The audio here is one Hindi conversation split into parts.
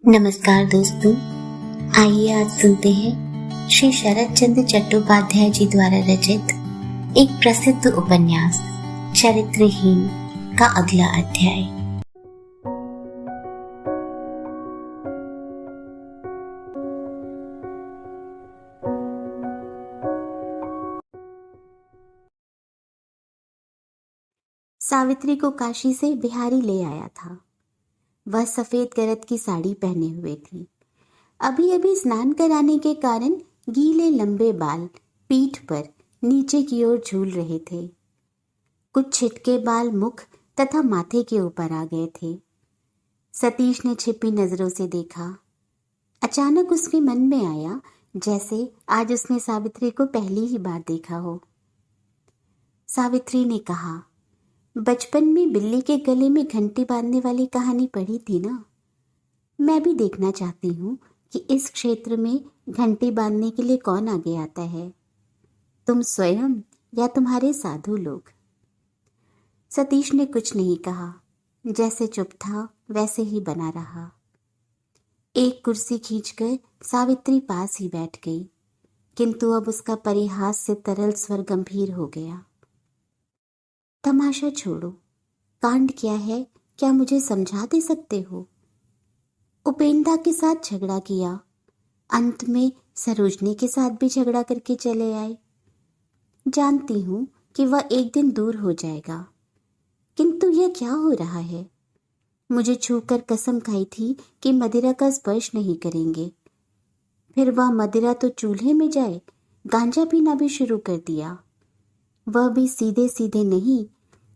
नमस्कार दोस्तों, आइए आज सुनते हैं श्री शरद चंद्र चट्टोपाध्याय जी द्वारा रचित एक प्रसिद्ध उपन्यास चरित्रहीन का अगला अध्याय। सावित्री को काशी से बिहारी ले आया था। वह सफेद गरत की साड़ी पहने हुए थी। अभी अभी स्नान कराने के कारण गीले लंबे बाल पीठ पर नीचे की ओर झूल रहे थे। कुछ छिटके बाल मुख तथा माथे के ऊपर आ गए थे। सतीश ने छिपी नजरों से देखा। अचानक उसके मन में आया जैसे आज उसने सावित्री को पहली ही बार देखा हो। सावित्री ने कहा, बचपन में बिल्ली के गले में घंटी बांधने वाली कहानी पढ़ी थी ना। मैं भी देखना चाहती हूँ कि इस क्षेत्र में घंटी बांधने के लिए कौन आगे आता है, तुम स्वयं या तुम्हारे साधु लोग। सतीश ने कुछ नहीं कहा, जैसे चुप था वैसे ही बना रहा। एक कुर्सी खींचकर सावित्री पास ही बैठ गई, किंतु अब उसका परिहास से तरल स्वर गंभीर हो गया। तमाशा छोड़ो, कांड क्या है, क्या मुझे समझा दे सकते हो? उपेंद्र के साथ झगड़ा किया, अंत में सरोजनी के साथ भी झगड़ा करके चले आए। जानती हूं कि वह एक दिन दूर हो जाएगा, किंतु यह क्या हो रहा है? मुझे छूकर कसम खाई थी कि मदिरा का स्पर्श नहीं करेंगे। फिर वह मदिरा तो चूल्हे में जाए, गांजा पीना भी शुरू कर दिया। वह भी सीधे सीधे नहीं,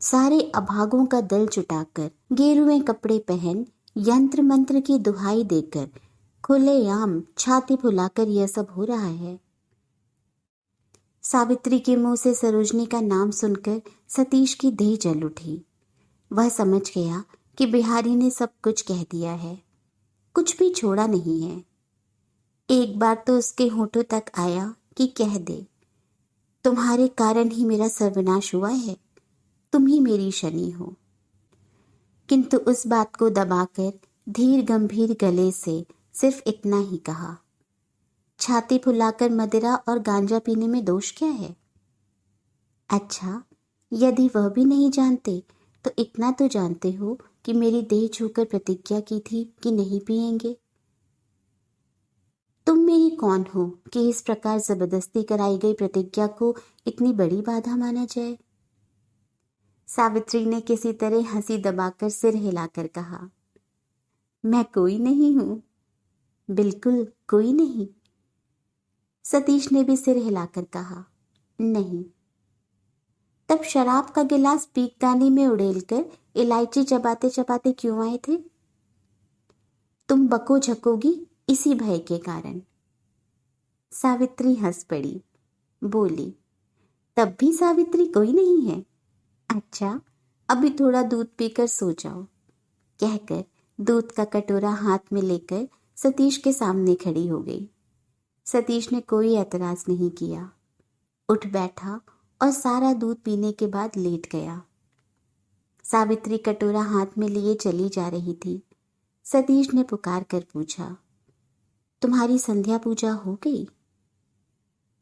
सारे अभागों का दल जुटाकर, गेरुए कपड़े पहन, यंत्र मंत्र की दुहाई देकर, खुलेआम छाती फुलाकर यह सब हो रहा है। सावित्री के मुंह से सरोजनी का नाम सुनकर सतीश की देह जल उठी। वह समझ गया कि बिहारी ने सब कुछ कह दिया है, कुछ भी छोड़ा नहीं है। एक बार तो उसके होठों तक आया कि कह दे, तुम्हारे कारण ही मेरा सर्वनाश हुआ है, तुम ही मेरी शनि हो। किंतु उस बात को दबाकर धीर गंभीर गले से सिर्फ इतना ही कहा, छाती फुलाकर मदिरा और गांजा पीने में दोष क्या है? अच्छा, यदि वह भी नहीं जानते तो इतना तो जानते हो कि मेरी देह छूकर प्रतिज्ञा की थी कि नहीं पिएंगे। तुम मेरी कौन हो कि इस प्रकार जबरदस्ती कराई गई प्रतिज्ञा को इतनी बड़ी बाधा माना जाए? सावित्री ने किसी तरह हंसी दबाकर सिर हिलाकर कहा, मैं कोई नहीं हूं, बिल्कुल कोई नहीं। सतीश ने भी सिर हिलाकर कहा, नहीं। तब शराब का गिलास पीकदानी में उड़ेलकर इलायची चबाते चबाते क्यों आए थे? तुम बको झकोगी इसी भय के कारण। सावित्री हंस पड़ी, बोली, तब भी सावित्री कोई नहीं है। अच्छा, अभी थोड़ा दूध पीकर सो जाओ, कहकर दूध का कटोरा हाथ में लेकर सतीश के सामने खड़ी हो गई। सतीश ने कोई एतराज नहीं किया, उठ बैठा और सारा दूध पीने के बाद लेट गया। सावित्री कटोरा हाथ में लिए चली जा रही थी। सतीश ने पुकार कर पूछा, तुम्हारी संध्या पूजा हो गई?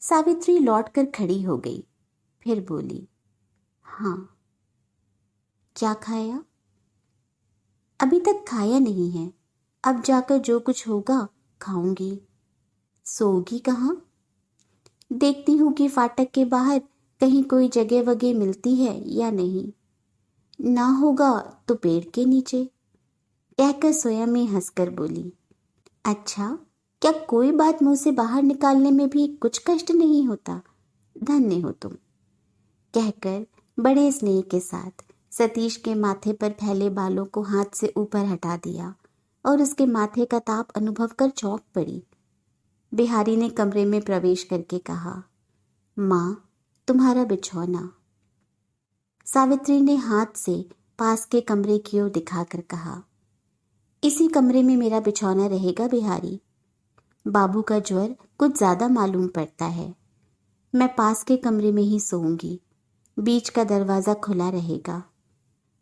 सावित्री लौटकर खड़ी हो गई, फिर बोली, हाँ। क्या खाया? अभी तक खाया नहीं है, अब जाकर जो कुछ होगा खाऊंगी। सोगी कहाँ? देखती हूँ कि फाटक के बाहर कहीं कोई जगह वगह मिलती है या नहीं। ना होगा तो पेड़ के नीचे, कहकर स्वयं ही हंसकर बोली, अच्छा, क्या कोई बात मुंह से बाहर निकालने में भी कुछ कष्ट नहीं होता? धन्य हो तुम, कहकर बड़े स्नेह के साथ सतीश के माथे पर फैले बालों को हाथ से ऊपर हटा दिया और उसके माथे का ताप अनुभव कर चौंक पड़ी। बिहारी ने कमरे में प्रवेश करके कहा, माँ, तुम्हारा बिछौना। सावित्री ने हाथ से पास के कमरे की ओर दिखाकर कहा, इसी कमरे में मेरा बिछौना रहेगा बिहारी। बाबू का ज्वर कुछ ज्यादा मालूम पड़ता है, मैं पास के कमरे में ही सोऊंगी, बीच का दरवाजा खुला रहेगा।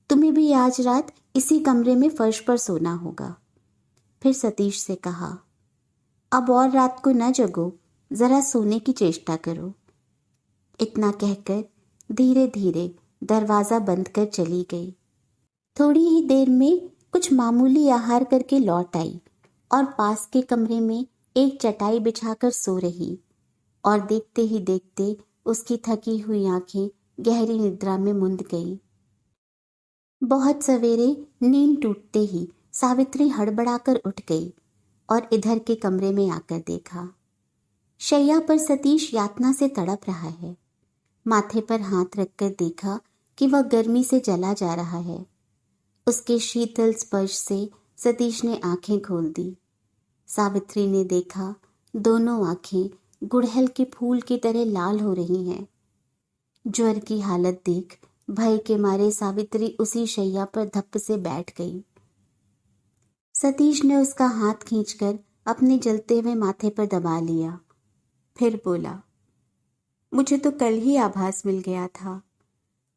तुम्हें भी आज रात इसी कमरे में फर्श पर सोना होगा। फिर सतीश से कहा, अब और रात को न जगो, जरा सोने की चेष्टा करो। इतना कहकर धीरे धीरे दरवाजा बंद कर चली गई। थोड़ी ही देर में कुछ मामूली आहार करके लौट आई और पास के कमरे में एक चटाई बिछाकर सो रही, और देखते ही देखते उसकी थकी हुई आंखें गहरी निद्रा में मुंद गईं। बहुत सवेरे नींद टूटते ही सावित्री हड़बड़ाकर उठ गई और इधर के कमरे में आकर देखा। शैया पर सतीश यातना से तड़प रहा है। माथे पर हाथ रखकर देखा कि वह गर्मी से जला जा रहा है। उसके शीतल स्पर्श से सतीश ने आंखें खोल दी। सावित्री ने देखा दोनों आंखें गुड़हल के फूल की तरह लाल हो रही हैं। ज्वर की हालत देख भय के मारे सावित्री उसी शैया पर धप्प से बैठ गई। सतीश ने उसका हाथ खींचकर अपने जलते हुए माथे पर दबा लिया। फिर बोला, मुझे तो कल ही आभास मिल गया था।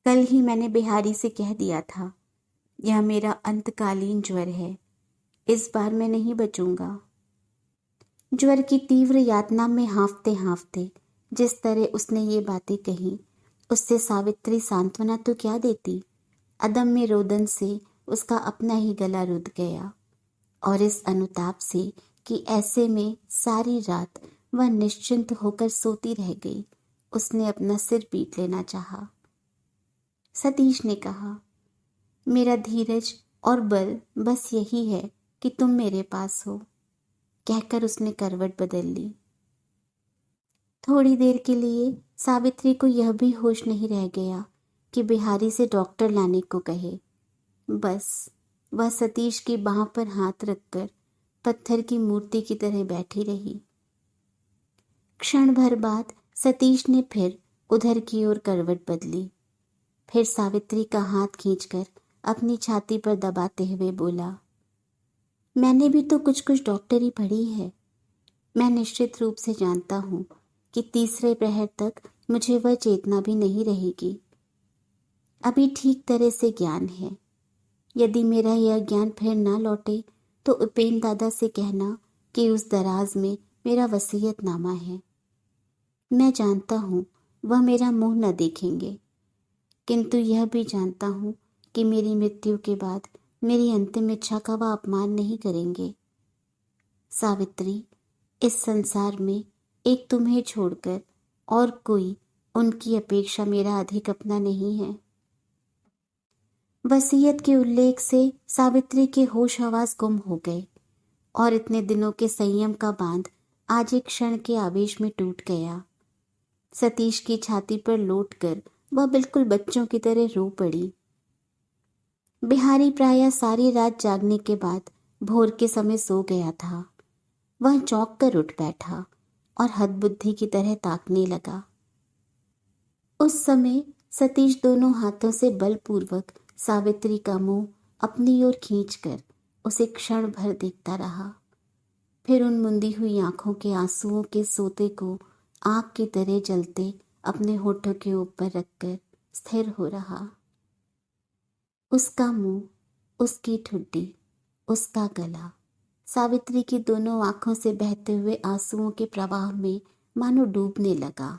कल ही मैंने बिहारी से कह दिया था, यह मेरा अंतकालीन ज्वर है, इस बार मैं नहीं बचूंगा। ज्वर की तीव्र यातना में हांफते हांफते जिस तरह उसने ये बातें कही, उससे सावित्री सांत्वना तो क्या देती। अदम्य रोदन से उसका अपना ही गला रुध गया, और इस अनुताप से कि ऐसे में सारी रात वह निश्चिंत होकर सोती रह गई, उसने अपना सिर पीट लेना चाहा। सतीश ने कहा, मेरा धीरज और बल बस यही है कि तुम मेरे पास हो। कहकर उसने करवट बदल ली। थोड़ी देर के लिए सावित्री को यह भी होश नहीं रह गया कि बिहारी से डॉक्टर लाने को कहे। बस वह सतीश की बाह पर हाथ रखकर पत्थर की मूर्ति की तरह बैठी रही। क्षण भर बाद सतीश ने फिर उधर की ओर करवट बदली। फिर सावित्री का हाथ खींचकर अपनी छाती पर दबाते हुए बोला, मैंने भी तो कुछ कुछ डॉक्टरी पढ़ी है। मैं निश्चित रूप से जानता हूँ कि तीसरे प्रहर तक मुझे वह चेतना भी नहीं रहेगी। अभी ठीक तरह से ज्ञान है। यदि मेरा यह ज्ञान फिर ना लौटे तो उपेन दादा से कहना कि उस दराज में मेरा वसीयतनामा है। मैं जानता हूँ वह मेरा मुंह न देखेंगे, किंतु यह भी जानता हूँ कि मेरी मृत्यु के बाद मेरी अंतिम इच्छा का वह अपमान नहीं करेंगे। सावित्री, इस संसार में एक तुम्हें छोड़कर और कोई उनकी अपेक्षा मेरा अधिक अपना नहीं है। वसीयत के उल्लेख से सावित्री के होश हवास गुम हो गए और इतने दिनों के संयम का बांध आज एक क्षण के आवेश में टूट गया। सतीश की छाती पर लौटकर वह बिल्कुल बच्चों की तरह रो पड़ी। बिहारी प्रायः सारी रात जागने के बाद भोर के समय सो गया था। वह चौंक कर उठ बैठा और हदबुद्धि की तरह ताकने लगा। उस समय सतीश दोनों हाथों से बलपूर्वक सावित्री का मुंह अपनी ओर खींचकर उसे क्षण भर देखता रहा। फिर उन मुंदी हुई आंखों के आंसुओं के सोते को आग की तरह जलते अपने होठों के ऊपर रखकर स्थिर हो रहा। उसका मुंह, उसकी ठुड्डी, उसका गला सावित्री की दोनों आंखों से बहते हुए आंसुओं के प्रवाह में मानो डूबने लगा।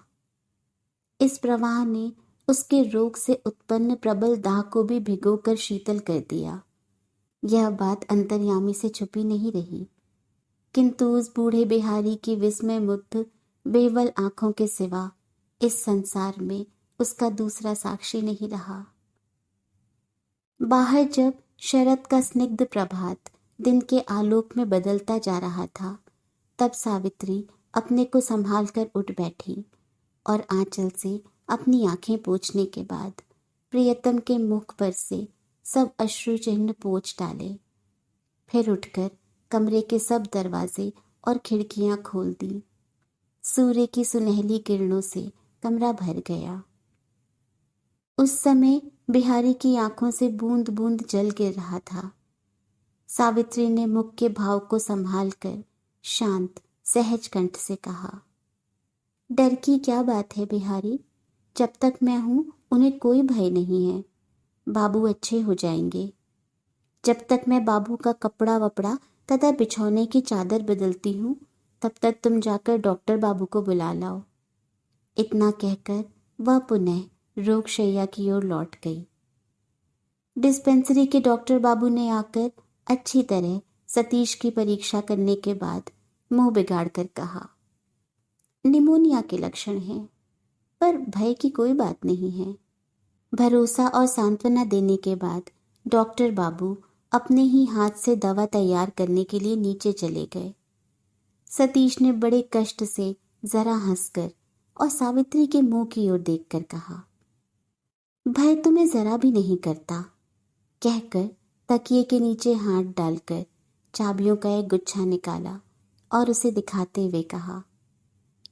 इस प्रवाह ने उसके रोग से उत्पन्न प्रबल दाह को भी भिगोकर शीतल कर दिया। यह बात अंतर्यामी से छुपी नहीं रही, किंतु उस बूढ़े बिहारी की विस्मय मुग्ध बेवल आंखों के सिवा इस संसार में उसका दूसरा साक्षी नहीं रहा। बाहर जब शरद का स्निग्ध प्रभात दिन के आलोक में बदलता जा रहा था, तब सावित्री अपने को संभाल कर उठ बैठी और आंचल से अपनी आंखें पोंछने के बाद प्रियतम के मुख पर से सब अश्रु चिन्ह पोंछ डाले। फिर उठकर कमरे के सब दरवाजे और खिड़कियां खोल दी। सूर्य की सुनहली किरणों से कमरा भर गया। उस समय बिहारी की आंखों से बूंद बूंद जल गिर रहा था। सावित्री ने मुख के भाव को संभाल कर शांत सहज कंठ से कहा, डर की क्या बात है बिहारी? जब तक मैं हूं उन्हें कोई भय नहीं है। बाबू अच्छे हो जाएंगे। जब तक मैं बाबू का कपड़ा वपड़ा तथा बिछौने की चादर बदलती हूँ, तब तक तुम जाकर डॉक्टर बाबू को बुला लाओ। इतना कहकर वह पुनः रोगशैया की ओर लौट गई। डिस्पेंसरी के डॉक्टर बाबू ने आकर अच्छी तरह सतीश की परीक्षा करने के बाद मुंह बिगाड़ कर कहा, निमोनिया के लक्षण हैं, पर भय की कोई बात नहीं है। भरोसा और सांत्वना देने के बाद डॉक्टर बाबू अपने ही हाथ से दवा तैयार करने के लिए नीचे चले गए। सतीश ने बड़े कष्ट से जरा हंसकर और सावित्री के मुंह की ओर देखकर कहा, भय तुम्हें जरा भी नहीं करता, कहकर तकिए के नीचे हाथ डालकर चाबियों का एक गुच्छा निकाला और उसे दिखाते हुए कहा,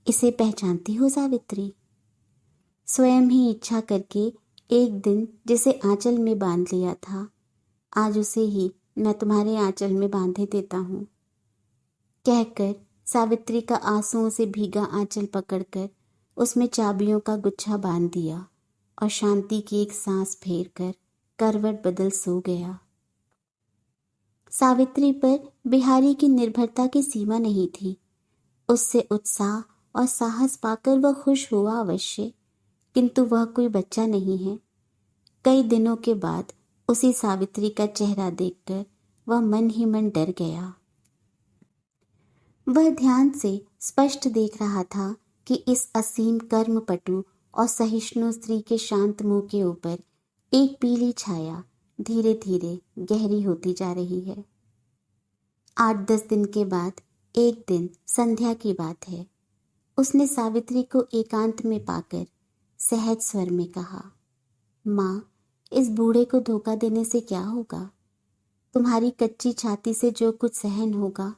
इसे पहचानती हो सावित्री? स्वयं ही इच्छा करके एक दिन जिसे आंचल में बांध लिया था, आज उसे ही मैं तुम्हारे आंचल में बांधे देता हूँ। कहकर सावित्री का आंसुओं से भीगा आंचल पकड़कर उसमें चाबियों का गुच्छा बांध दिया और शांति की एक सांस फेरकर करवट बदल सो गया। सावित्री पर बिहारी की निर्भरता की सीमा नहीं थी। उससे उत्साह और साहस पाकर वह खुश हुआ अवश्य, किंतु वह कोई बच्चा नहीं है। कई दिनों के बाद उसी सावित्री का चेहरा देखकर वह मन ही मन डर गया। वह ध्यान से स्पष्ट देख रहा था कि इस असीम कर्मपटु और सहिष्णु स्त्री के शांत मुंह के ऊपर एक पीली छाया धीरे धीरे गहरी होती जा रही है। 8-10 दिन के बाद एक दिन संध्या की बात है, उसने सावित्री को एकांत में पाकर सहज स्वर में कहा, माँ, इस बूढ़े को धोखा देने से क्या होगा? तुम्हारी कच्ची छाती से जो कुछ सहन होगा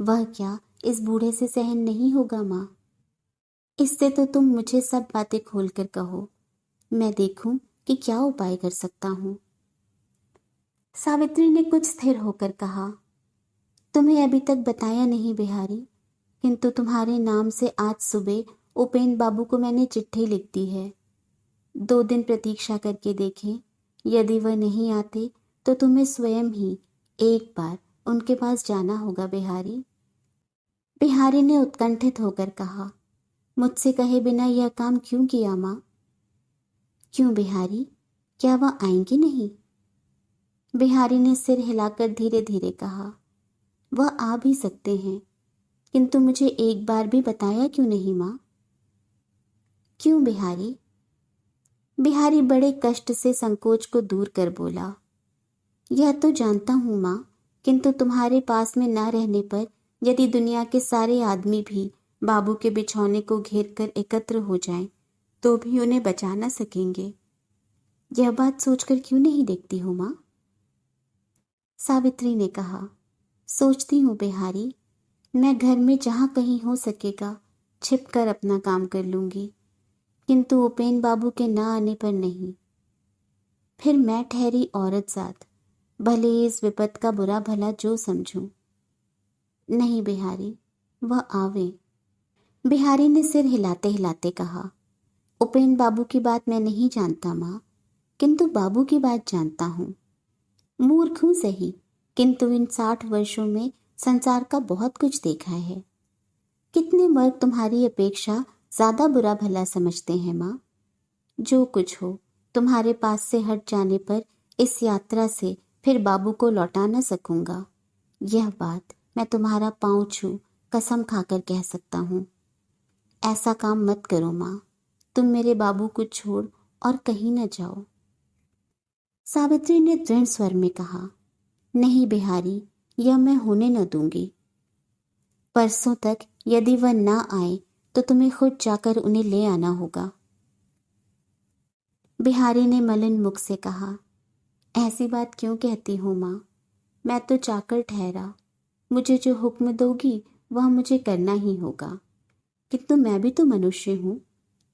वह क्या इस बूढ़े से सहन नहीं होगा माँ? इससे तो तुम मुझे सब बातें खोलकर कहो, मैं देखूं कि क्या उपाय कर सकता हूँ। सावित्री ने कुछ स्थिर होकर कहा, तुम्हें अभी तक बताया नहीं बिहारी, किंतु तुम्हारे नाम से आज सुबह उपेंद्र बाबू को मैंने चिट्ठी लिख दी है। 2 दिन प्रतीक्षा करके देखें, यदि वह नहीं आते तो तुम्हें स्वयं ही एक बार उनके पास जाना होगा बिहारी। बिहारी ने उत्कंठित होकर कहा, मुझसे कहे बिना यह काम क्यों किया माँ? क्यों बिहारी, क्या वह आएंगी नहीं? बिहारी ने सिर हिलाकर धीरे धीरे कहा, वह आ भी सकते हैं, किंतु मुझे एक बार भी बताया क्यों नहीं माँ? क्यों बिहारी? बिहारी बड़े कष्ट से संकोच को दूर कर बोला, यह तो जानता हूँ माँ, किंतु तुम्हारे पास में न रहने पर यदि दुनिया के सारे आदमी भी बाबू के बिछौने को घेर कर एकत्र हो जाएं, तो भी उन्हें बचा न सकेंगे। यह बात सोचकर क्यों नहीं देखती हो माँ? सावित्री ने कहा, सोचती हूँ बिहारी, मैं घर में जहाँ कहीं हो सकेगा छिपकर अपना काम कर लूँगी, किंतु उपेंद्र बाबू के न आने पर नहीं। फिर मैं ठहरी औरत जात, भले इस विपत का बुरा भला जो समझूं। नहीं बिहारी, वह आवे। बिहारी ने सिर हिलाते हिलाते कहा, उपेंद्र बाबू की बात मैं नहीं जानता माँ, किंतु बाबू की बात जानता हूँ। मूर्ख हूँ सही, किंतु इन 60 वर्षों में संसार का बहुत कुछ देखा है। कितने मर्द तुम्हारी अपेक्षा ज्यादा बुरा भला समझते हैं माँ। जो कुछ हो, तुम्हारे पास से हट जाने पर इस यात्रा से फिर बाबू को लौटा न सकूंगा। यह बात मैं तुम्हारा पांव छू कसम खाकर कह सकता हूँ। ऐसा काम मत करो माँ, तुम मेरे बाबू को छोड़ और कहीं न जाओ। सावित्री ने दृढ़ स्वर में कहा, नहीं बिहारी, यह मैं होने न दूंगी। परसों तक यदि वह ना आए तो तुम्हें खुद जाकर उन्हें ले आना होगा। बिहारी ने मलिन मुख से कहा, ऐसी बात क्यों कहती हो माँ? मैं तो चाकर ठहरा, मुझे जो हुक्म दोगी वह मुझे करना ही होगा। किंतु मैं भी तो मनुष्य हूँ।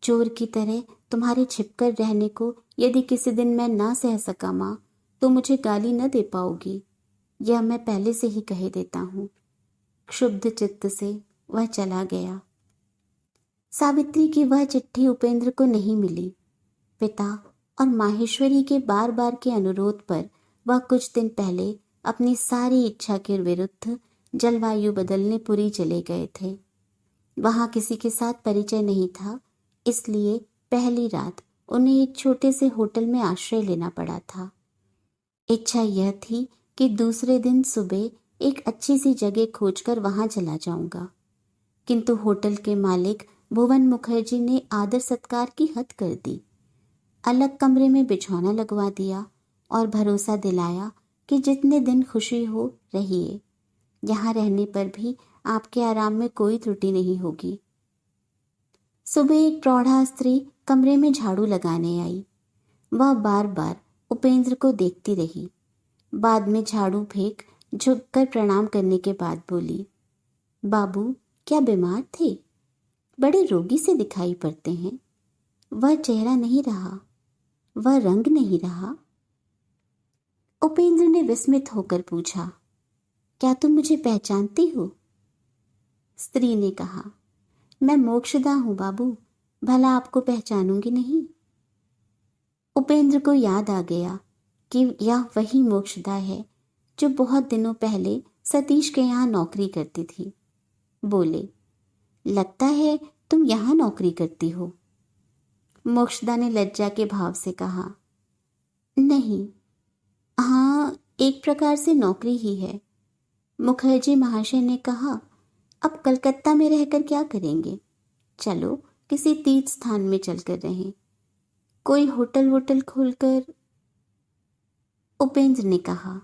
चोर की तरह तुम्हारे छिपकर रहने को यदि किसी दिन मैं ना सह सका माँ, तो मुझे गाली न दे पाओगी, यह मैं पहले से ही कह देता हूँ। क्षुब्ध चित्त से वह चला गया। सावित्री की वह चिट्ठी उपेंद्र को नहीं मिली। पिता और माहेश्वरी के बार बार के अनुरोध पर वह कुछ दिन पहले अपनी सारी इच्छा के विरुद्ध जलवायु बदलने पुरी चले गए थे। वहां किसी के साथ परिचय नहीं था, इसलिए पहली रात उन्हें एक छोटे से होटल में आश्रय लेना पड़ा था। इच्छा यह थी कि दूसरे दिन सुबह एक अच्छी सी जगह खोजकर वहां चला जाऊंगा, किंतु होटल के मालिक भुवन मुखर्जी ने आदर सत्कार की हद कर दी। अलग कमरे में बिछौना लगवा दिया और भरोसा दिलाया कि जितने दिन खुशी हो रहिए, यहाँ रहने पर भी आपके आराम में कोई त्रुटि नहीं होगी। सुबह एक प्रौढ़ा स्त्री कमरे में झाड़ू लगाने आई। वह बार बार उपेंद्र को देखती रही। बाद में झाड़ू फेंक झुककर प्रणाम करने के बाद बोली, बाबू क्या बीमार थे? बड़े रोगी से दिखाई पड़ते हैं। वह चेहरा नहीं रहा, वह रंग नहीं रहा। उपेंद्र ने विस्मित होकर पूछा, क्या तुम मुझे पहचानती हो? स्त्री ने कहा, मैं मोक्षदा हूं बाबू, भला आपको पहचानूंगी नहीं? उपेंद्र को याद आ गया कि यह वही मोक्षदा है जो बहुत दिनों पहले सतीश के यहाँ नौकरी करती थी। बोले, लगता है तुम यहाँ नौकरी करती हो। मोक्षदा ने लज्जा के भाव से कहा, नहीं, हाँ, एक प्रकार से नौकरी ही है। मुखर्जी महाशय ने कहा, अब कलकत्ता में रहकर क्या करेंगे, चलो किसी तीर्थ स्थान में चलकर रहें, कोई होटल वोटल खोलकर। उपेंद्र ने कहा,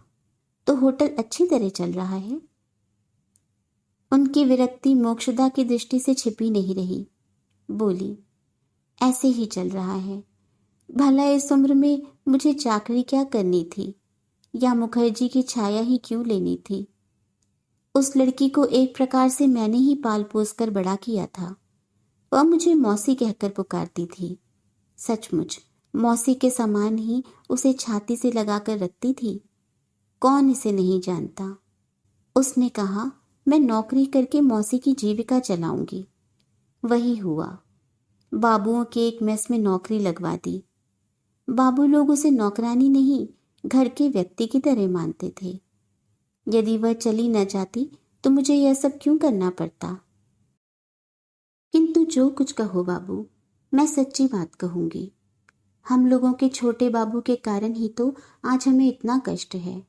तो होटल अच्छी तरह चल रहा है? उनकी विरक्ति मोक्षदा की दृष्टि से छिपी नहीं रही। बोली, ऐसे ही चल रहा है। भला इस उम्र में मुझे चाकरी क्या करनी थी, या मुखर्जी की छाया ही क्यों लेनी थी? उस लड़की को एक प्रकार से मैंने ही पाल पोस कर बड़ा किया था। वह मुझे मौसी कहकर पुकारती थी। सचमुच मौसी के समान ही उसे छाती से लगाकर रखती थी। कौन इसे नहीं जानता। उसने कहा, मैं नौकरी करके मौसी की जीविका चलाऊंगी। वही हुआ। बाबुओं के एक मेस में नौकरी लगवा दी। बाबू लोग उसे नौकरानी नहीं, घर के व्यक्ति की तरह मानते थे। यदि वह चली न जाती तो मुझे यह सब क्यों करना पड़ता। किंतु जो कुछ कहो बाबू, मैं सच्ची बात कहूंगी। हम लोगों के छोटे बाबू के कारण ही तो आज हमें इतना कष्ट है।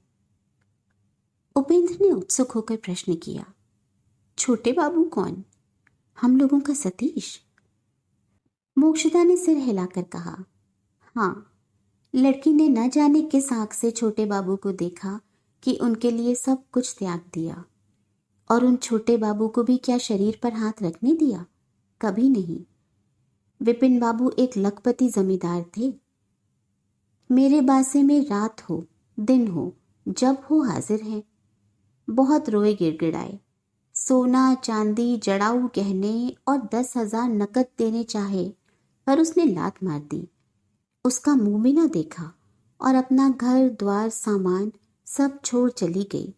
उपेंद्र ने उत्सुक होकर प्रश्न किया, छोटे बाबू कौन? हम लोगों का सतीश? मोक्षदा ने सिर हिलाकर कहा, हाँ। लड़की ने न जाने किस आंख से छोटे बाबू को देखा कि उनके लिए सब कुछ त्याग दिया। और उन छोटे बाबू को भी क्या शरीर पर हाथ रखने दिया? कभी नहीं। विपिन बाबू एक लखपति जमींदार थे। मेरे बासे में रात हो दिन हो जब हो हाजिर हैं। बहुत रोए गिड़गिड़ाए, सोना चांदी जड़ाऊ गहने और 10,000 नकद देने चाहे, पर उसने लात मार दी। उसका मुंह भी न देखा और अपना घर द्वार सामान सब छोड़ चली गई।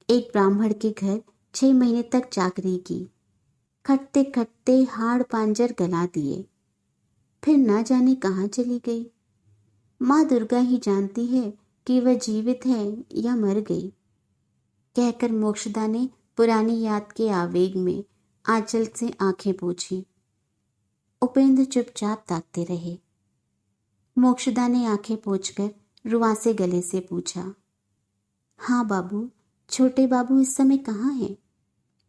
एक ब्राह्मण के घर 6 महीने तक चाकरी की। खटते खटते हाड़ पांजर गला दिए। फिर ना जाने कहाँ चली गई। माँ दुर्गा ही जानती है कि वह जीवित है या मर गई। कहकर मोक्षदा ने पुरानी याद के आवेग में आंचल से आंखें पोंछी। उपेंद्र चुपचाप ताकते रहे। मोक्षदा ने आंखें पोंछकर रुआंसे गले से पूछा, हाँ बाबू, छोटे बाबू इस समय कहाँ हैं?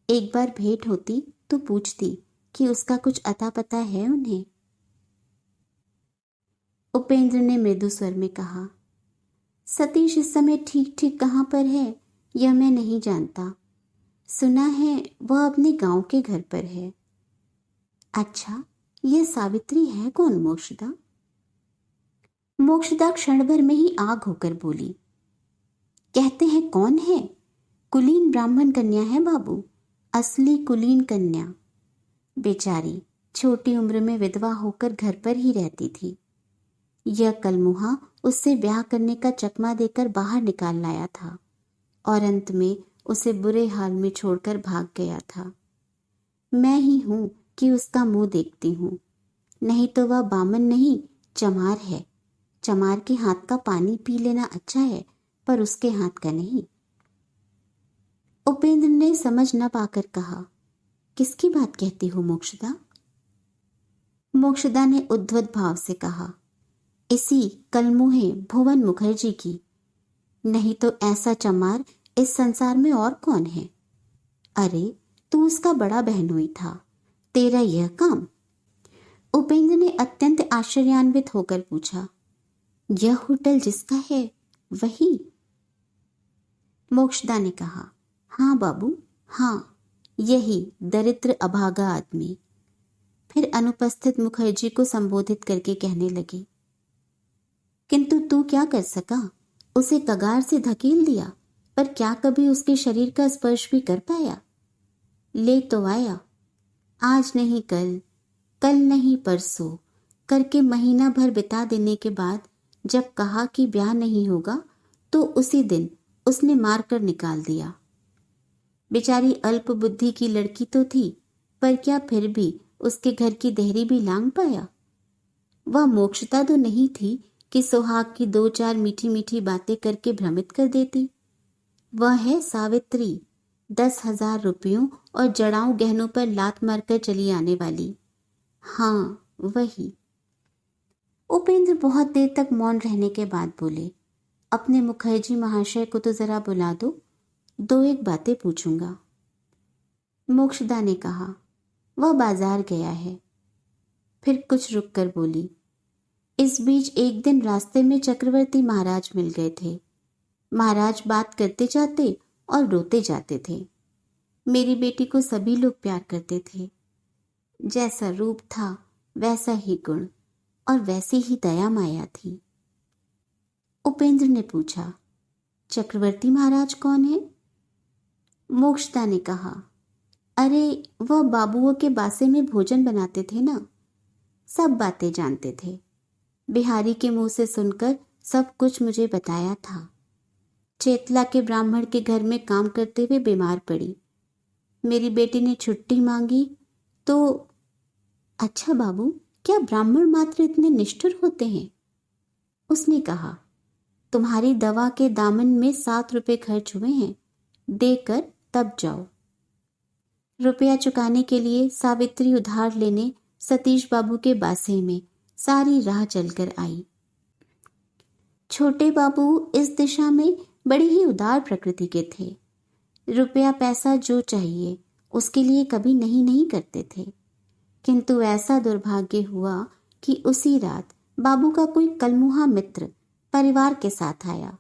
एक बार भेंट होती तो पूछती कि उसका कुछ अता पता है उन्हें। उपेंद्र ने मृदु स्वर में कहा, सतीश इस समय ठीक ठीक कहाँ पर है यह मैं नहीं जानता। सुना है वह अपने गांव के घर पर है। अच्छा, यह सावित्री है कौन मोक्षदा? मोक्षदा क्षण भर में ही आग होकर बोली, कहते हैं कौन है? कुलीन ब्राह्मण कन्या है बाबू, असली कुलीन कन्या। बेचारी छोटी उम्र में विधवा होकर घर पर ही रहती थी। यह कलमुहा उससे ब्याह करने का चकमा देकर बाहर निकाल लाया था और अंत में उसे बुरे हाल में छोड़कर भाग गया था। मैं ही हूं कि उसका मुंह देखती हूं, नहीं तो वह बामन नहीं चमार है। चमार के हाथ का पानी पी लेना अच्छा है, पर उसके हाथ का नहीं। उपेंद्र ने समझ न पाकर कहा, किसकी बात कहती हो मोक्षदा? मोक्षदा ने उद्धत भाव से कहा, इसी कलमुहे भुवन मुखर्जी की। नहीं तो ऐसा चमार इस संसार में और कौन है? अरे तू उसका बड़ा बहनोई था, तेरा यह काम? उपेंद्र ने अत्यंत आश्चर्यान्वित होकर पूछा, यह होटल जिसका है वही? मोक्षदा ने कहा, हाँ बाबू, हाँ, यही दरिद्र अभागा आदमी। फिर अनुपस्थित मुखर्जी को संबोधित करके कहने लगी, किंतु तू क्या कर सका? उसे कगार से धकेल दिया, पर क्या कभी उसके शरीर का स्पर्श भी कर पाया? ले तो आया, आज नहीं कल, कल नहीं परसों करके महीना भर बिता देने के बाद जब कहा कि ब्याह नहीं होगा तो उसी दिन उसने मारकर निकाल दिया। बेचारी अल्प बुद्धि की लड़की तो थी, पर क्या फिर भी उसके घर की देहरी भी लांग पाया? वह मोक्षता तो नहीं थी कि सुहाग की 2-4 मीठी मीठी बातें करके भ्रमित कर देती। वह है सावित्री, 10,000 रुपयों और जड़ाऊ गहनों पर लात मारकर चली आने वाली। हाँ वही। उपेंद्र बहुत देर तक मौन रहने के बाद बोले, अपने मुखर्जी महाशय को तो जरा बुला दो, 2-1 बातें पूछूंगा। मोक्षदा ने कहा, वह बाजार गया है। फिर कुछ रुक कर बोली, इस बीच एक दिन रास्ते में चक्रवर्ती महाराज मिल गए थे। महाराज बात करते जाते और रोते जाते थे। मेरी बेटी को सभी लोग प्यार करते थे। जैसा रूप था वैसा ही गुण और वैसी ही दया माया थी। उपेंद्र ने पूछा, चक्रवर्ती महाराज कौन है? मोक्षदा ने कहा, अरे वह बाबुओं के बासे में भोजन बनाते थे ना, सब बातें जानते थे। बिहारी के मुंह से सुनकर सब कुछ मुझे बताया था। चेतला के ब्राह्मण के घर में काम करते हुए बीमार पड़ी। मेरी बेटी ने छुट्टी मांगी तो। अच्छा बाबू, क्या ब्राह्मण मात्र इतने निष्ठुर होते हैं? उसने कहा, तुम्हारी दवा के दामन में 7 रुपए खर्च हुए हैं, देकर तब जाओ। रुपया चुकाने के लिए सावित्री उधार लेने सतीश बाबू के बासे में सारी राह चलकर आई। छोटे बाबू इस दिशा में बड़ी ही उदार प्रकृति के थे। रुपया पैसा जो चाहिए उसके लिए कभी नहीं नहीं करते थे। किंतु ऐसा दुर्भाग्य हुआ कि उसी रात बाबू का कोई कलमुहा मित्र परिवार के साथ आया।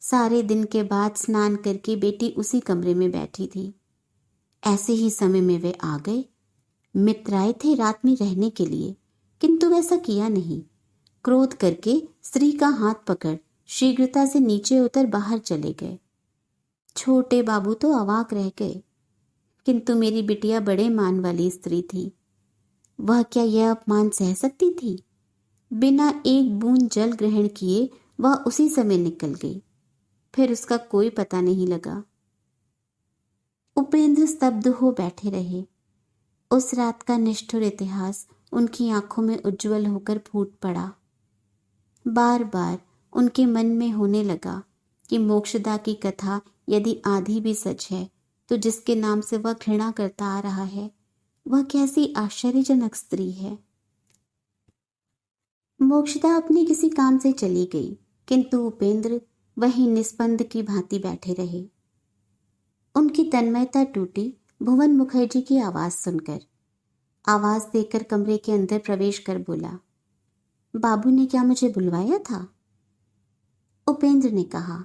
सारे दिन के बाद स्नान करके बेटी उसी कमरे में बैठी थी। ऐसे ही समय में वे आ गए। मित्र आए थे रात में रहने के लिए, किंतु वैसा किया नहीं। क्रोध करके स्त्री का हाथ पकड़ शीघ्रता से नीचे उतर बाहर चले गए। छोटे बाबू तो अवाक रह गए, किंतु मेरी बिटिया बड़े मान वाली स्त्री थी। वह क्या यह अपमान सह सकती थी? बिना एक बूंद जल ग्रहण किए वह उसी समय निकल गई। फिर उसका कोई पता नहीं लगा। उपेंद्र स्तब्ध हो बैठे रहे। उस रात का निष्ठुर इतिहास उनकी आंखों में उज्जवल होकर फूट पड़ा। बार बार उनके मन में होने लगा कि मोक्षदा की कथा यदि आधी भी सच है तो जिसके नाम से वह घृणा करता आ रहा है वह कैसी आश्चर्यजनक स्त्री है। मोक्षदा अपने किसी काम से चली गई, किंतु उपेंद्र वहीं निस्पंद की भांति बैठे रहे। उनकी तन्मयता टूटी भुवन मुखर्जी की आवाज सुनकर। आवाज देकर कमरे के अंदर प्रवेश कर बोला, बाबू ने क्या मुझे बुलवाया था? उपेंद्र ने कहा,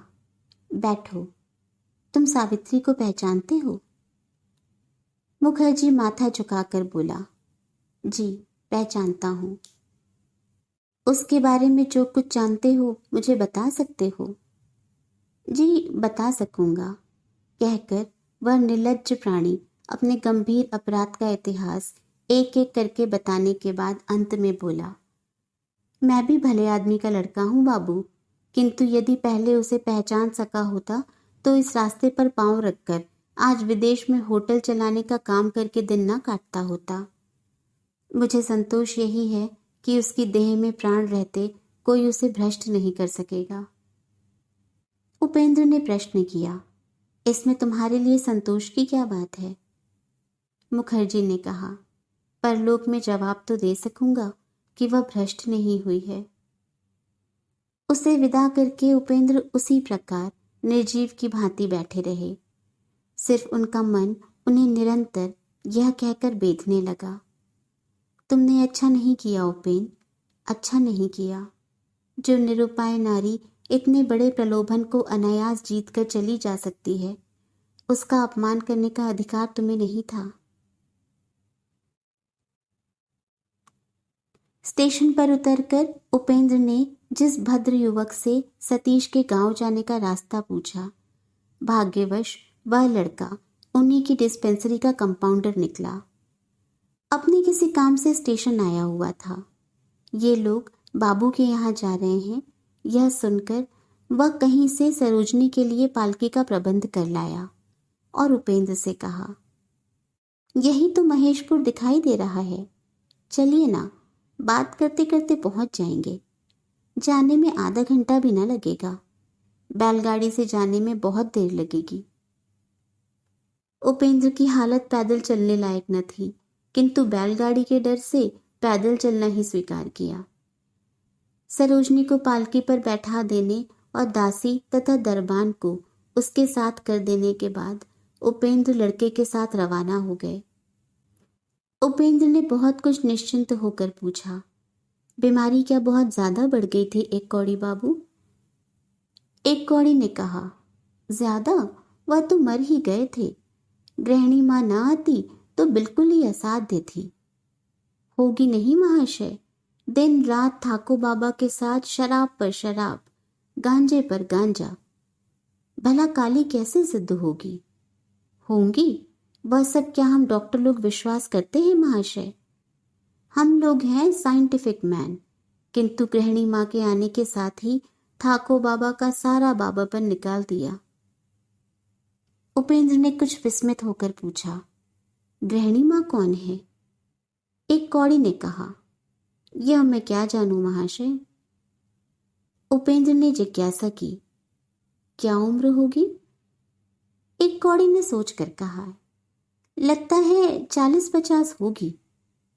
बैठो, तुम सावित्री को पहचानते हो? मुखर्जी माथा झुकाकर बोला, जी पहचानता हूं। उसके बारे में जो कुछ जानते हो मुझे बता सकते हो? जी बता सकूंगा, कहकर वह निर्लज्ज प्राणी अपने गंभीर अपराध का इतिहास एक एक करके बताने के बाद अंत में बोला, मैं भी भले आदमी का लड़का हूं बाबू, किंतु यदि पहले उसे पहचान सका होता तो इस रास्ते पर पांव रखकर आज विदेश में होटल चलाने का काम करके दिन ना काटता होता। मुझे संतोष यही है कि उसकी देह में प्राण रहते कोई उसे भ्रष्ट नहीं कर सकेगा। उपेंद्र ने प्रश्न किया। इसमें तुम्हारे लिए संतोष की क्या बात है? मुखर्जी ने कहा, परलोक में जवाब तो दे सकूंगा कि वह भ्रष्ट नहीं हुई है। उसे विदा करके उपेंद्र उसी प्रकार निर्जीव की भांति बैठे रहे। सिर्फ उनका मन उन्हें निरंतर यह कहकर बेधने लगा, तुमने अच्छा नहीं किया उपेन, अच्छा नहीं किया। जो निरुपाय नारी इतने बड़े प्रलोभन को अनायास जीत कर चली जा सकती है, उसका अपमान करने का अधिकार तुम्हें नहीं था। स्टेशन पर उतरकर उपेंद्र ने जिस भद्र युवक से सतीश के गांव जाने का रास्ता पूछा, भाग्यवश वह लड़का उन्हीं की डिस्पेंसरी का कंपाउंडर निकला। अपने किसी काम से स्टेशन आया हुआ था। ये लोग बाबू के यहाँ जा रहे हैं, यह सुनकर वह कहीं से सरोजनी के लिए पालकी का प्रबंध कर लाया और उपेंद्र से कहा, यही तो महेशपुर दिखाई दे रहा है, चलिए ना, बात करते करते पहुंच जाएंगे। जाने में आधा घंटा भी न लगेगा, बैलगाड़ी से जाने में बहुत देर लगेगी। उपेंद्र की हालत पैदल चलने लायक न थी, किंतु बैलगाड़ी के डर से पैदल चलना ही स्वीकार किया। सरोजनी को पालकी पर बैठा देने और दासी तथा दरबान को उसके साथ कर देने के बाद उपेंद्र लड़के के साथ रवाना हो गए। उपेंद्र ने बहुत कुछ निश्चिंत होकर पूछा, बीमारी क्या बहुत ज्यादा बढ़ गई थी एक कौड़ी बाबू? एक कौड़ी ने कहा, ज्यादा? वह तो मर ही गए थे। गृहिणी माँ न आती तो बिल्कुल ही असाध्य थी। होगी नहीं महाशय, दिन रात ठाकुर बाबा के साथ शराब पर शराब, गांजे पर गांजा। भला काली कैसे सिद्ध होगी? होंगी, वह सब क्या हम डॉक्टर लोग विश्वास करते हैं महाशय? हम लोग हैं साइंटिफिक मैन, किंतु गृहिणी माँ के आने के साथ ही ठाकुर बाबा का सारा बाबापन निकाल दिया। उपेंद्र ने कुछ विस्मित होकर पूछा, गृहिणी माँ कौन है? एक कौड़ी ने कहा, यह मैं क्या जानूं महाशय। उपेंद्र ने जिज्ञासा की, क्या उम्र होगी? एक कौड़ी ने सोचकर कहा, लगता है 40-50 होगी।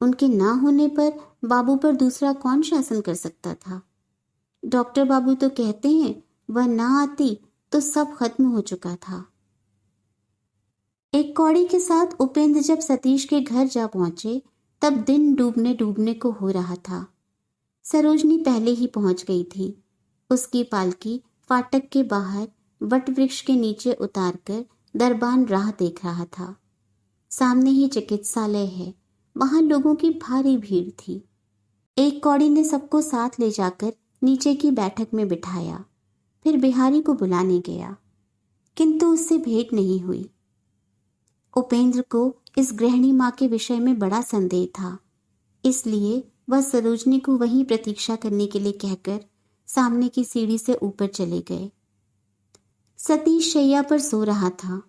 उनके ना होने पर बाबू पर दूसरा कौन शासन कर सकता था? डॉक्टर बाबू तो कहते हैं वह ना आती तो सब खत्म हो चुका था। एक कौड़ी के साथ उपेंद्र जब सतीश के घर जा पहुंचे तब दिन डूबने डूबने को हो रहा था। सरोजनी पहले ही पहुंच गई थी। उसकी पालकी फाटक के बाहर वट वृक्ष के नीचे उतारकर दरबान राह देख रहा था। सामने ही चिकित्सालय है, वहां लोगों की भारी भीड़ थी। एक कौड़ी ने सबको साथ ले जाकर नीचे की बैठक में बिठाया, फिर बिहारी को बुलाने गया, किंतु उससे भेंट नहीं हुई। उपेंद्र को इस गृहिणी माँ के विषय में बड़ा संदेह था, इसलिए वह सरोजनी को वहीं प्रतीक्षा करने के लिए कहकर सामने की सीढ़ी से ऊपर चले गए। सतीश शैया पर सो रहा था।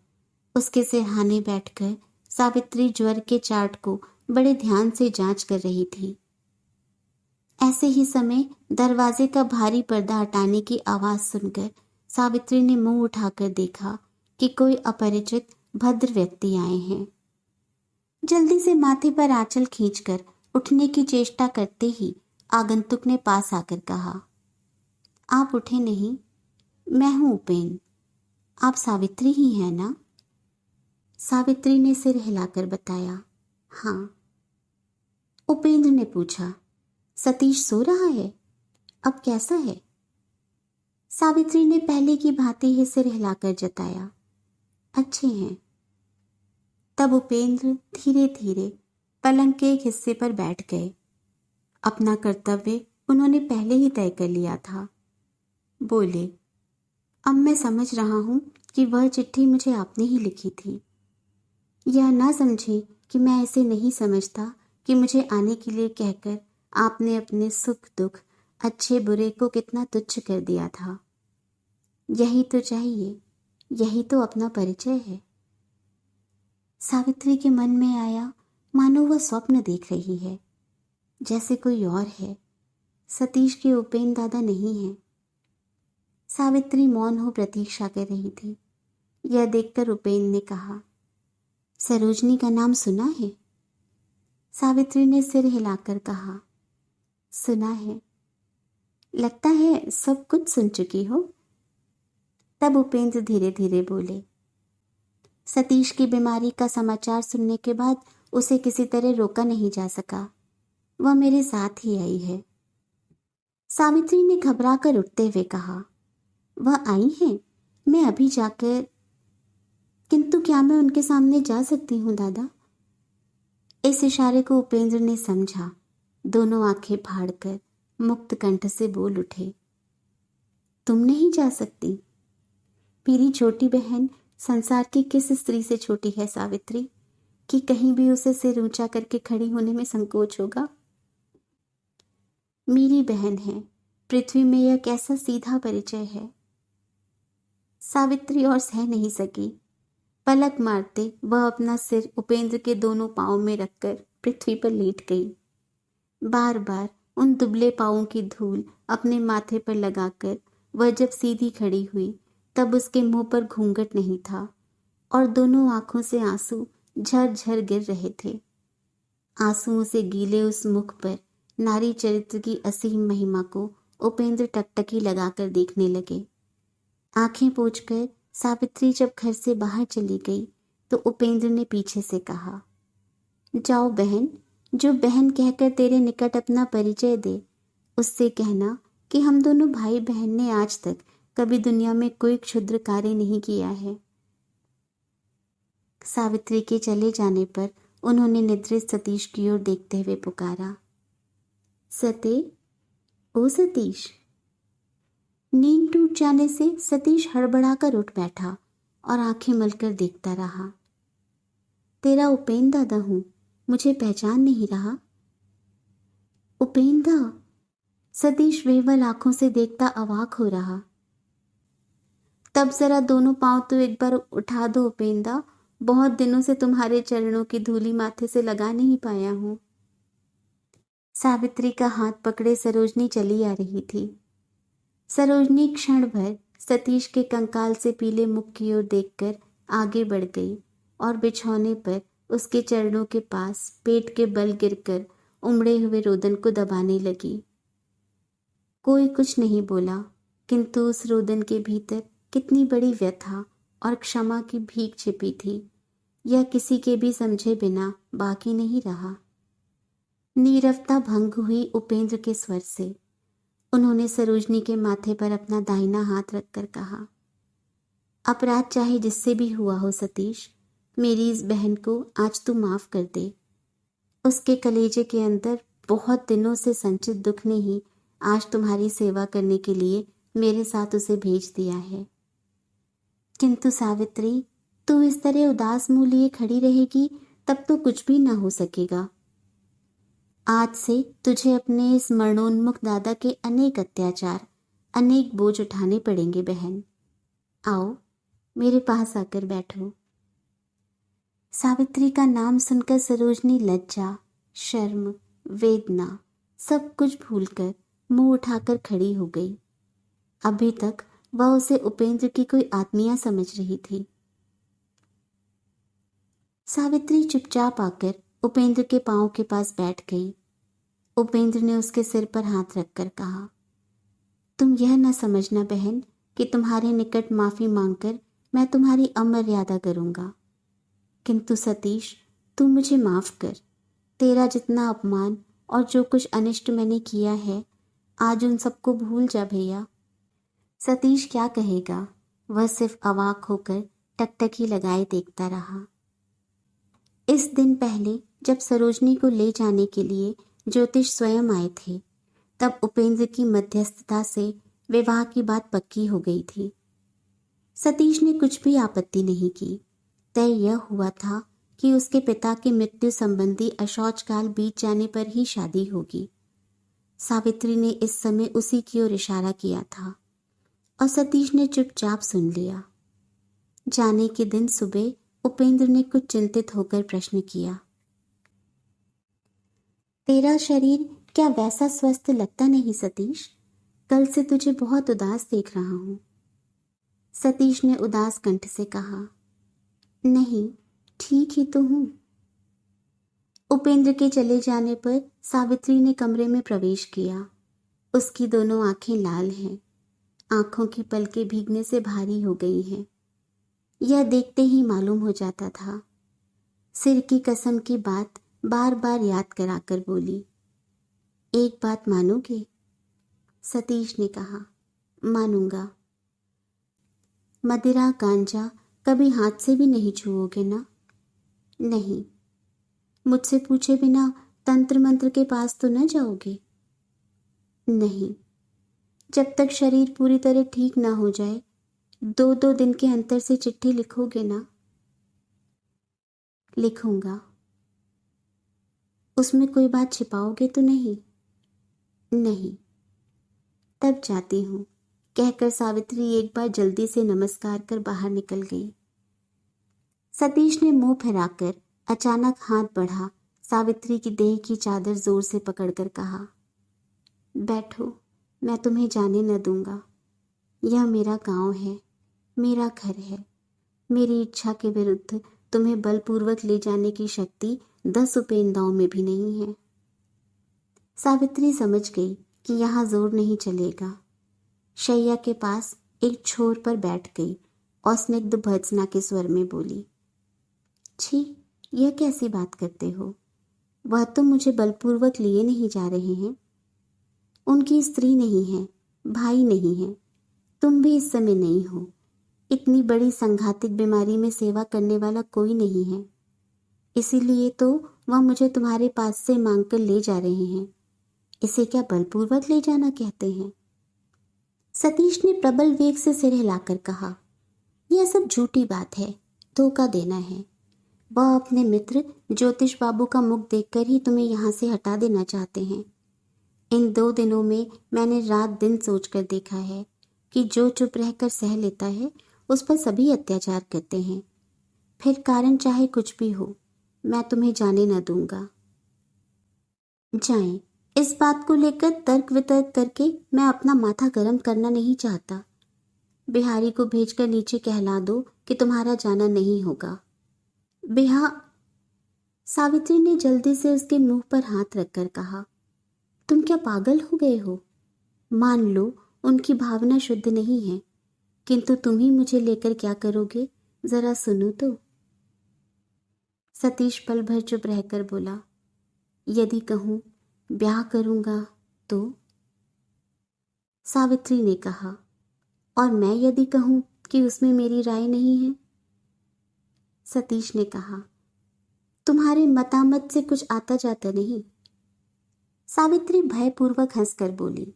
उसके सिरहाने बैठकर सावित्री ज्वर के चार्ट को बड़े ध्यान से जांच कर रही थी। ऐसे ही समय दरवाजे का भारी पर्दा हटाने की आवाज सुनकर सावित्री ने मुंह उठाकर देखा कि कोई अपरिचित भद्र व्यक्ति आए हैं। जल्दी से माथे पर आंचल खींचकर उठने की चेष्टा करते ही आगंतुक ने पास आकर कहा, आप उठे नहीं? मैं हूं उपेन। आप सावित्री ही हैं ना? सावित्री ने सिर हिलाकर बताया, हाँ। उपेंद्र ने पूछा, सतीश सो रहा है? अब कैसा है? सावित्री ने पहले की भांति ही सिर हिलाकर जताया, अच्छे हैं। तब उपेंद्र धीरे धीरे पलंग के एक हिस्से पर बैठ गए। अपना कर्तव्य उन्होंने पहले ही तय कर लिया था। बोले, अब मैं समझ रहा हूं कि वह चिट्ठी मुझे आपने ही लिखी थी। यह ना समझें कि मैं ऐसे नहीं समझता कि मुझे आने के लिए कहकर आपने अपने सुख दुख, अच्छे बुरे को कितना तुच्छ कर दिया था। यही तो चाहिए, यही तो अपना परिचय है। सावित्री के मन में आया मानो वह स्वप्न देख रही है, जैसे कोई और है, सतीश के उपेन दादा नहीं है। सावित्री मौन हो प्रतीक्षा कर रही थी। यह देखकर उपेंद्र ने कहा, सरोजनी का नाम सुना है? सावित्री ने सिर हिलाकर कहा, सुना है। लगता है सब कुछ सुन चुकी हो। तब उपेंद्र धीरे धीरे बोले, सतीश की बीमारी का समाचार सुनने के बाद उसे किसी तरह रोका नहीं जा सका। वह मेरे साथ ही आई है। सावित्री ने घबराकर उठते हुए कहा, वह आई हैं? मैं अभी जाकर। किंतु क्या मैं उनके सामने जा सकती हूँ दादा? इस इशारे को उपेंद्र ने समझा। दोनों आंखें फाड़कर मुक्त कंठ से बोल उठे, तुम नहीं जा सकती? मेरी छोटी बहन संसार की किस स्त्री से छोटी है सावित्री, कि कहीं भी उसे सिर ऊंचा करके खड़ी होने में संकोच होगा? मेरी बहन है, पृथ्वी में यह कैसा सीधा परिचय है। सावित्री और सह नहीं सकी। पलक मारते वह अपना सिर उपेंद्र के दोनों पांवों में रखकर पृथ्वी पर लेट गई। बार बार उन दुबले पांवों की धूल अपने माथे पर लगाकर वह जब सीधी खड़ी हुई तब उसके मुंह पर घूंघट नहीं था और दोनों आंखों से आंसू झरझर गिर रहे थे। आंसुओं से गीले उस मुख पर नारी चरित्र की असीम महिमा को उपेंद्र टकटकी लगाकर देखने लगे। आंखें पोंछकर सावित्री जब घर से बाहर चली गई तो उपेंद्र ने पीछे से कहा, जाओ बहन, जो बहन कहकर तेरे निकट अपना परिचय दे उससे कहना कि हम दोनों भाई बहन ने आज तक कभी दुनिया में कोई क्षुद्र कार्य नहीं किया है। सावित्री के चले जाने पर उन्होंने निद्रित सतीश की ओर देखते हुए पुकारा, सते, ओ सतीश। नींद टूट जाने से सतीश हड़बड़ाकर उठ बैठा और आंखें मलकर देखता रहा। तेरा उपेंद्र दादा हूं, मुझे पहचान नहीं रहा? उपेंद्र, सतीश बेवल आंखों से देखता अवाक हो रहा। तब जरा दोनों पांव तो एक बार उठा दो उपेंद्र, बहुत दिनों से तुम्हारे चरणों की धूली माथे से लगा नहीं पाया हूं। सावित्री का हाथ पकड़े सरोजनी चली आ रही थी। सरोजनी क्षण भर सतीश के कंकाल से पीले मुख की ओर देखकर आगे बढ़ गई और बिछौने पर उसके चरणों के पास पेट के बल गिरकर उमड़े हुए रोदन को दबाने लगी। कोई कुछ नहीं बोला, किंतु उस रोदन के भीतर कितनी बड़ी व्यथा और क्षमा की भीख छिपी थी, यह किसी के भी समझे बिना बाकी नहीं रहा। नीरवता भंग हुई उपेंद्र के स्वर से। उन्होंने सरोजनी के माथे पर अपना दाहिना हाथ रखकर कहा, अपराध चाहे जिससे भी हुआ हो सतीश, मेरी इस बहन को आज तू माफ कर दे। उसके कलेजे के अंदर बहुत दिनों से संचित दुख ने ही आज तुम्हारी सेवा करने के लिए मेरे साथ उसे भेज दिया है। किंतु सावित्री, तू इस तरह उदास मुंह लिए खड़ी रहेगी तब तो कुछ भी ना हो सकेगा। आज से तुझे अपने इस मरणोन्मुख दादा के अनेक अत्याचार, अनेक बोझ उठाने पड़ेंगे बहन। आओ, मेरे पास आकर बैठो। सावित्री का नाम सुनकर सरोजनी लज्जा, शर्म, वेदना सब कुछ भूलकर मुंह उठाकर खड़ी हो गई। अभी तक वह उसे उपेंद्र की कोई आत्मीय समझ रही थी। सावित्री चुपचाप आकर उपेंद्र के पांव के पास बैठ गई। उपेंद्र ने उसके सिर पर हाथ रखकर कहा, तुम यह न समझना बहन कि तुम्हारे निकट माफी मांगकर मैं तुम्हारी अमर्यादा करूंगा। किंतु सतीश, तू मुझे माफ कर। तेरा जितना अपमान और जो कुछ अनिष्ट मैंने किया है, आज उन सबको भूल जा भैया। सतीश क्या कहेगा? वह सिर्फ अवाक होकर टकटकी लगाए देखता रहा। इस दिन पहले जब सरोजनी को ले जाने के लिए ज्योतिष स्वयं आए थे, तब उपेंद्र की मध्यस्थता से विवाह की बात पक्की हो गई थी। सतीश ने कुछ भी आपत्ति नहीं की। तय यह हुआ था कि उसके पिता की मृत्यु संबंधी अशौच काल बीत जाने पर ही शादी होगी। सावित्री ने इस समय उसी की ओर इशारा किया था और सतीश ने चुपचाप सुन लिया। जाने के दिन सुबह उपेंद्र ने कुछ चिंतित होकर प्रश्न किया, तेरा शरीर क्या वैसा स्वस्थ लगता नहीं सतीश? कल से तुझे बहुत उदास देख रहा हूं। सतीश ने उदास कंठ से कहा। नहीं, ठीक ही तो हूं। उपेंद्र के चले जाने पर सावित्री ने कमरे में प्रवेश किया। उसकी दोनों आंखें लाल हैं, आंखों की पलकें भीगने से भारी हो गई हैं। यह देखते ही मालूम हो जाता था। सिर की कसम की बात बार बार याद कराकर बोली। एक बात मानोगे? सतीश ने कहा। मानूंगा। मदिरा गांजा कभी हाथ से भी नहीं छुओगे ना? नहीं। मुझसे पूछे बिना तंत्र मंत्र के पास तो न जाओगे? नहीं। जब तक शरीर पूरी तरह ठीक ना हो जाए 2-2 दिन के अंतर से चिट्ठी लिखोगे ना? लिखूंगा। उसमें कोई बात छिपाओगे तो नहीं? नहीं। तब जाती हूं, कहकर सावित्री एक बार जल्दी से नमस्कार कर बाहर निकल गई। सतीश ने मुंह फिराकर अचानक हाथ बढ़ा सावित्री की देह की चादर जोर से पकड़कर कहा, बैठो, मैं तुम्हें जाने न दूंगा। यह मेरा गांव है, मेरा घर है। मेरी इच्छा के विरुद्ध तुम्हें बलपूर्वक ले जाने की शक्ति 10 उपेंद्रों में भी नहीं है। सावित्री समझ गई कि यहाँ जोर नहीं चलेगा। शैया के पास एक छोर पर बैठ गई और स्निग्ध भर्त्सना के स्वर में बोली, छी, यह कैसी बात करते हो? वह तो मुझे बलपूर्वक लिए नहीं जा रहे हैं। उनकी स्त्री नहीं है, भाई नहीं है, तुम भी इस समय नहीं हो। इतनी बड़ी संघातिक बीमारी में सेवा करने वाला कोई नहीं है, इसीलिए तो वह मुझे तुम्हारे पास से मांगकर ले जा रहे हैं। इसे क्या बलपूर्वक ले जाना कहते हैं? सतीश ने प्रबल वेग से सिर हिलाकर कहा, यह सब झूठी बात है, धोखा देना है। वह अपने मित्र ज्योतिष बाबू का मुख देखकर ही तुम्हें यहाँ से हटा देना चाहते हैं। इन 2 दिनों में मैंने रात दिन सोचकर देखा है कि जो चुप रहकर सह लेता है उस पर सभी अत्याचार करते हैं। फिर कारण चाहे कुछ भी हो, मैं तुम्हें जाने न दूंगा। जाएं, इस बात को लेकर तर्क वितर्क करके मैं अपना माथा गर्म करना नहीं चाहता। बिहारी को भेजकर नीचे कहला दो कि तुम्हारा जाना नहीं होगा। सावित्री ने जल्दी से उसके मुंह पर हाथ रखकर कहा, तुम क्या पागल हो गए हो? मान लो उनकी भावना शुद्ध नहीं है, किंतु तुम ही मुझे लेकर क्या करोगे, जरा सुनो तो। सतीश पल भर चुप रहकर बोला, यदि कहूं ब्याह करूंगा तो? सावित्री ने कहा, और मैं यदि कहूं कि उसमें मेरी राय नहीं है? सतीश ने कहा, तुम्हारे मतामत से कुछ आता जाता नहीं। सावित्री भयपूर्वक हंसकर बोली,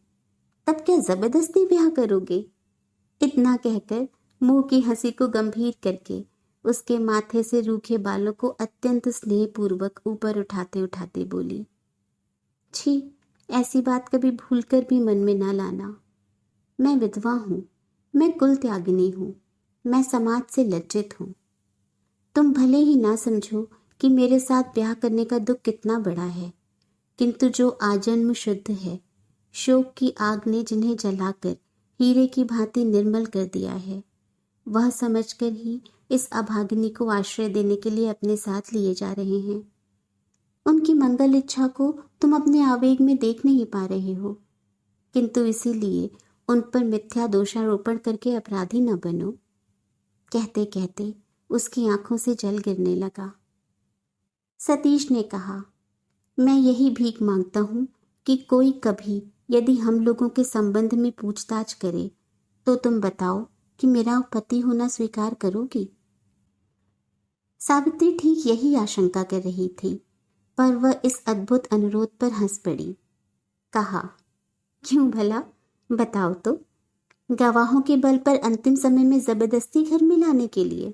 तब क्या जबरदस्ती ब्याह करोगे? इतना कहकर मुंह की हंसी को गंभीर करके उसके माथे से रूखे बालों को अत्यंत स्नेहपूर्वक ऊपर उठाते उठाते बोली, छी, ऐसी बात कभी भूलकर भी मन में ना लाना। मैं विधवा हूं, मैं कुल त्यागिनी हूं, मैं समाज से लज्जित हूं। तुम भले ही ना समझो कि मेरे साथ ब्याह करने का दुख कितना बड़ा है, किंतु जो आजन्म शुद्ध है, शोक की आग ने जिन्हें जलाकर हीरे की भांति निर्मल कर दिया है, वह समझकर ही इस अभागिनी को आश्रय देने के लिए अपने साथ लिए जा रहे हैं। उनकी मंगल इच्छा को तुम अपने आवेग में देख नहीं पा रहे हो, किंतु इसीलिए उन पर मिथ्या दोषारोपण करके अपराधी न बनो। कहते कहते उसकी आंखों से जल गिरने लगा। सतीश ने कहा, मैं यही भीख मांगता हूं कि कोई कभी यदि हम लोगों के संबंध में पूछताछ करे तो तुम बताओ कि मेरा पति होना स्वीकार करोगी? सावित्री ठीक यही आशंका कर रही थी, पर वह इस अद्भुत अनुरोध पर हंस पड़ी। कहा, क्यों भला, बताओ तो। गवाहों के बल पर अंतिम समय में जबरदस्ती घर में लाने के लिए?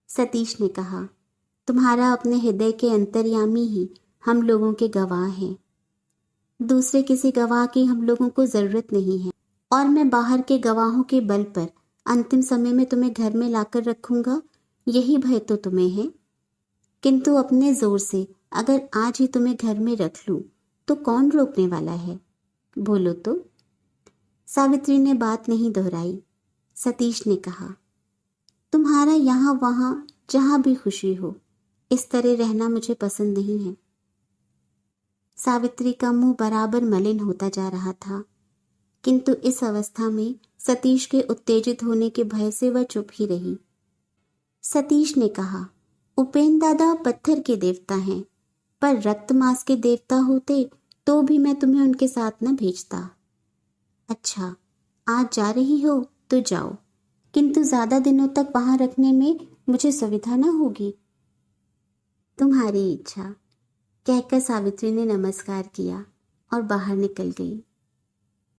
सतीश ने कहा, तुम्हारा अपने हृदय के अंतर्यामी ही हम लोगों के गवाह हैं। दूसरे किसी गवाह की हम लोगों को जरूरत नहीं है, और मैं बाहर के गवाहों के बल पर अंतिम समय में तुम्हें घर में लाकर रखूंगा, यही भय तो तुम्हें है। किंतु अपने जोर से अगर आज ही तुम्हें घर में रख लूं तो कौन रोकने वाला है? बोलो तो। सावित्री ने बात नहीं दोहराई। सतीश ने कहा, तुम्हारा यहाँ वहाँ जहाँ भी खुशी हो, इस तरह रहना मुझे पसंद नहीं है। सावित्री का मुंह बराबर मलिन होता जा रहा था, किंतु इस अवस्था में सतीश के उत्तेजित होने के भय से वह चुप ही रही। सतीश ने कहा, उपेंद्र दादा पत्थर के देवता हैं, पर रक्त मांस के देवता होते तो भी मैं तुम्हें उनके साथ न भेजता। अच्छा, आज जा रही हो तो जाओ, किंतु ज्यादा दिनों तक वहां रखने में मुझे सुविधा न होगी। तुम्हारी इच्छा, कहकर सावित्री ने नमस्कार किया और बाहर निकल गई।